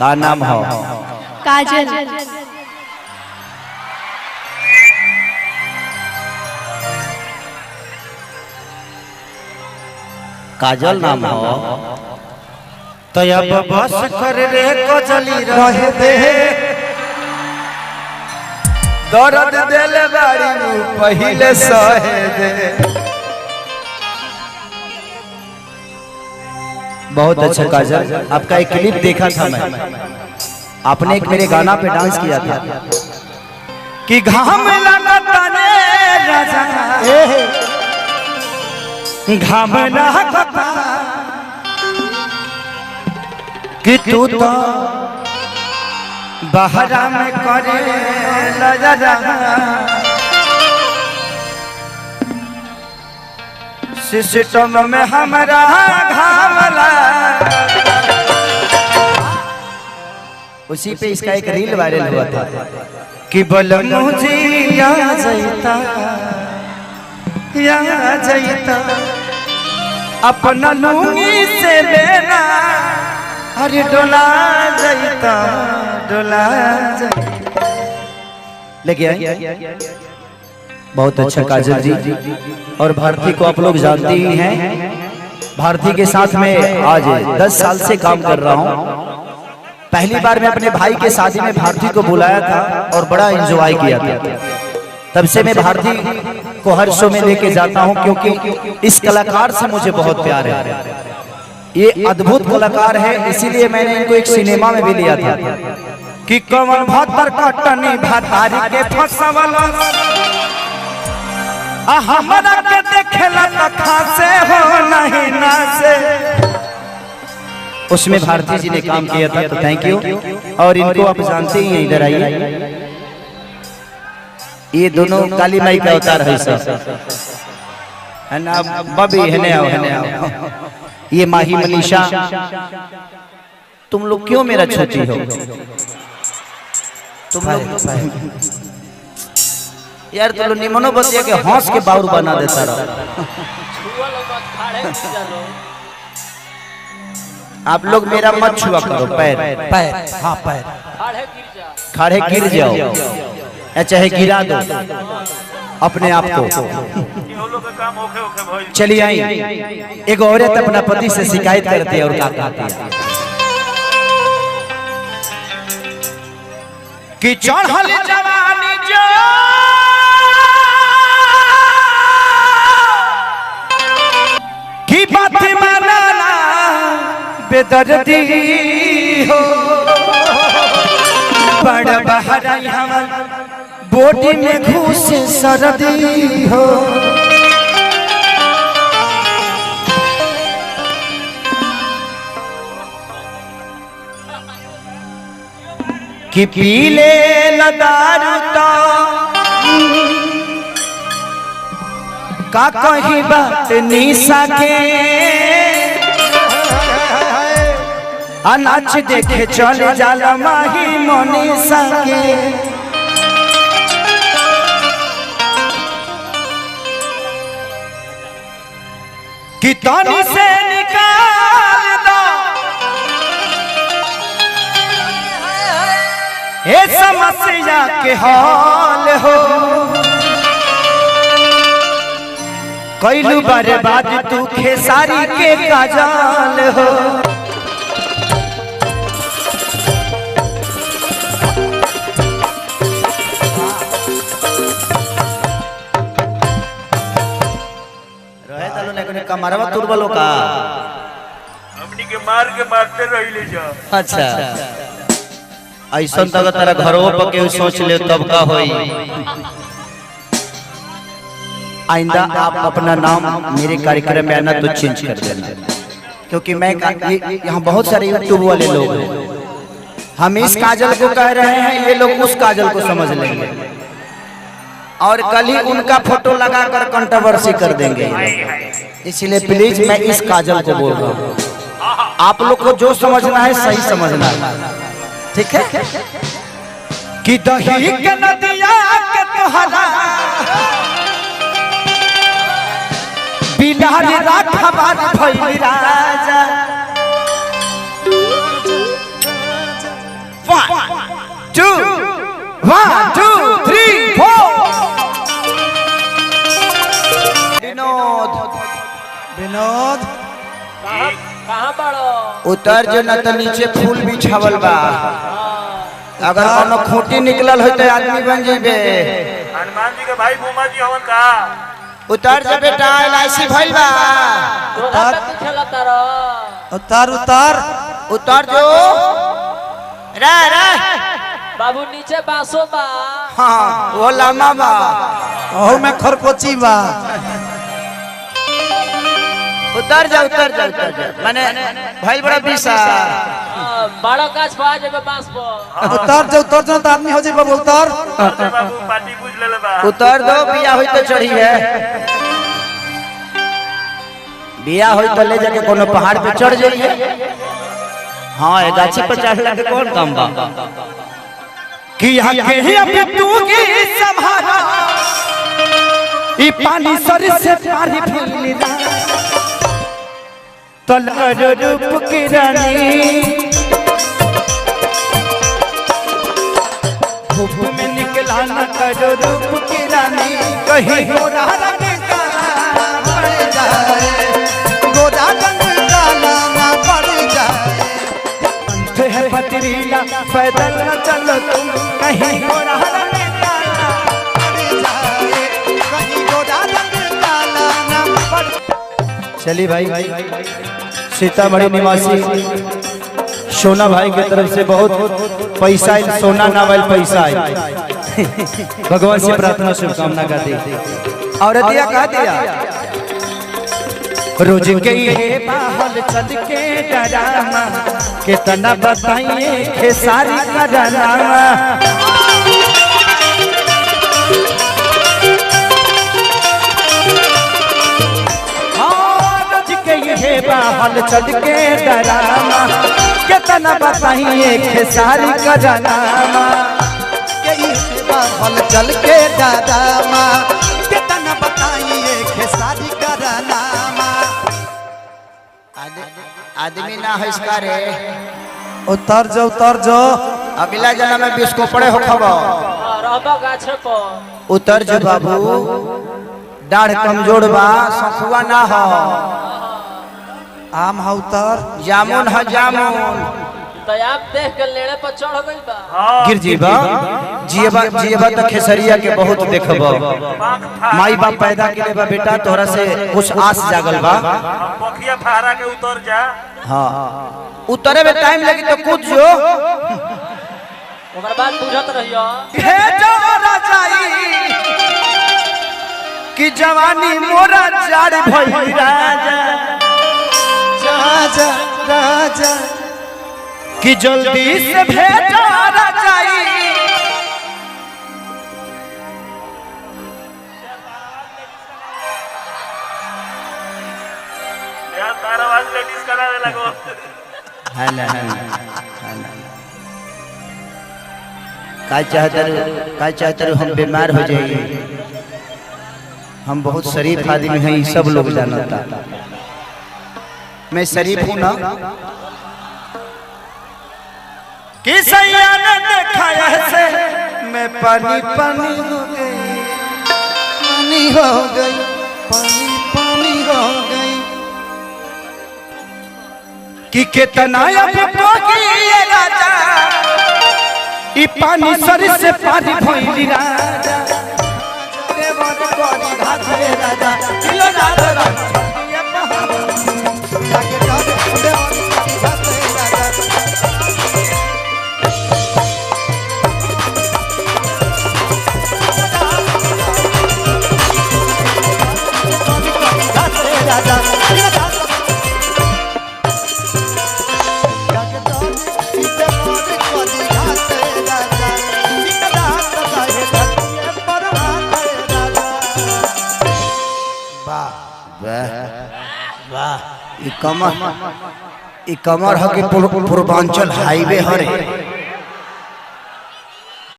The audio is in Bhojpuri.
का नाम हो? काजल। काजल नाम हो तो अब बस कर रे कजली रहे दे दर्द दिल बाड़ी पहले सहे दे। बहुत अच्छा काजल, आपका एक क्लिप देखा था मैं, आपने एक मेरे गाना पे डांस किया था कि घाम लगता रे राजा घाम लगता कि तू तो बहरा में करे लजा सिस्टम में हमारा घामला। उसी पे इसका एक रील वायरल हुआ था कि बोल मुझे या जैता अपना लूंगी से लेना अरे डोला जैता डोला लेके आए। बहुत अच्छा काजल जी, और भारती को आप लोग जानते ही हैं, भारती के साथ में आज 10 साल से काम कर रहा हूं। पहली बार मैं अपने भाई के शादी में भारती को बुलाया था और बड़ा एंजॉय किया था। तब से मैं भारती को हर शो में लेके जाता हूं, क्योंकि इस कलाकार से मुझे बहुत प्यार है। ये अद्भुत कलाकार है, इसीलिए मैंने इनको एक सिनेमा में भी लिया था कि कमल भातर कटनी भातारी के फसवला हमरा के देखेला त खासे हो नहीं ना से। उसमें भारती जी ने काम किया था, तो थैंक यू। और इनको आप जानते ही हैं, इधर आइए, ये दोनों काली माई का अवतार है सब, है ना बबी, है ना ये माही मनीषा। तुम लोग क्यों मेरा छोटी हो? तुम लोग यार तुम लोग निमनो बतिया के हंस के बाउर बना देता रहो। आप लोग मेरा मत छुआ करो, पैर पैर हाँ पैर खड़े गिर जाओ या चाहे गिरा दो अपने आप को। चलिए आई, एक औरत अपना पति से शिकायत करती है और क्या कहती है कि चढ़ल जवानी जो की बात मानाना बेदर्दी हो बड़ बहरा हमर बोटी में घुसे सरदी हो। कि पीले लदारू तो का कही बात निशा के नाच देखे चले जाला माही मनीषा के। कि तानी से निकाल दो ये समस्या के हाल हो कैलू बर्बाद तू खेसारी के काजल हो। कमरवा तुरबलो का हमनी के मार के मारते रहिले जा। अच्छा ऐसा तक तेरा घरों पर के सोच ले तब का होई। आइंदा आप अपना नाम मेरे कार्यक्रम में आना तो चेंज कर देना, क्योंकि मैं यहाँ बहुत सारे यूट्यूब वाले लोग हैं, हम इस काजल को कह रहे हैं, ये लोग उस काजल को समझ लेंगे और कल ही उनका फोटो लगाकर कंट्रोवर्सी कर देंगे। इसलिए प्लीज मैं इस काजल को बोल रहा हूँ, आप लोग को जो समझना है सही समझना है, ठीक है? कि दही के नदिया के तोहरा बिलारी राखबार भई राजा उतर जो न तो नीचे फूल बिछावल बा। अगर कोनो खूंटी निकलल हो तो आदमी बन जेबे। हनुमान जी के भाई भूमा जी हवन का। उतर जा बेटा एलआईसी भइल बा। उतार उतार उतर जो रे रे बाबू नीचे बांसो बा। हाँ वो लामा बा। ओह में खरकोची बा। उतर जा माने भाई बड़ा बिसा बड़ा काज पा जेबे बांस पर। उतार जा तो आदमी हो जाए बाबू उतार। बाबू पार्टी पूछ ले बा। उतर दो बिया होई तो चढ़ी है। बिया होई तो ले जाके कोनो पहाड़ पे चढ़ जाइए। हाँ एक गाछी पर चढ़ला के कौन काम बा। कि यहाँ के अभी तू की संभाला ई पानी सर से पारी फैली ना तलर रूप की रानी धूप में निकला न करो रूप की रानी कहीं गोरा रंग काला पड़ जाए गोरा रंग काला ना पड़ जाए अंत है पथरीला पैदल न चलो तुम कहीं गोरा रंग काला पड़ जाए कहीं गोरा रंग काला ना पड़। चलिए भाई सीतामढ़ी निवासी सोना भाई की तरफ से बहुत पैसा सोना नावल पैसा है। भगवान से प्रार्थना शुभकामना कर दी। और दिया कहा दिया रोज के ये बाहर चल के डरामा कितना बताइए खेसारी का डरामा। ये बाहल चल के डरामा कितना बताइए खेसारी का डरामा। बाहल चल के डरामा कितना बताइए खेसारी का डरामा। आदमी ना है इसका रे। उतर जो अगला जन्म में बिस्को पड़े हो खबर रहबा गाछ पर। उतर जो बाबू दाढ़ कमजोर बा सखुआ ना हो। आम है उतर जामुन है जामुन तो आप देख के लेड़े पर चढ़ गई बा। गिर जीबा जिएबा तो खेसरिया के बहुत देखबो। माई बाप पैदा के बा बेटा तोरा से कुछ आस जागल बा। पोखिया फारा के उतर जा। हाँ उतरे में टाइम लगी तो कूद जो। ओकर बाद बुझत रहियो कि जवानी मोरा जाड़ भई राजा राजा राजा कि जल्दी से भेजा राजाई। यार तारा आवाज लेडीज करावे लगो। हां का चाहते हम बीमार हो जाइए। हम बहुत शरीफ आदमी हैं सब लोग जानता। मैं शरीफ हूं ना कि सैया ने देखा ऐसे मैं पानी पानी हो गई पानी हो गई पानी पानी हो गई कि कितना अभी पोगी ये राजा ई पानी सर से पानी भइली राजा देवर कोरी घाट रे राजा किलो राजा ये जाके जाके देवर कोरी घाट रे राजा कमर ह के पूर्वांचल हाईवे हरे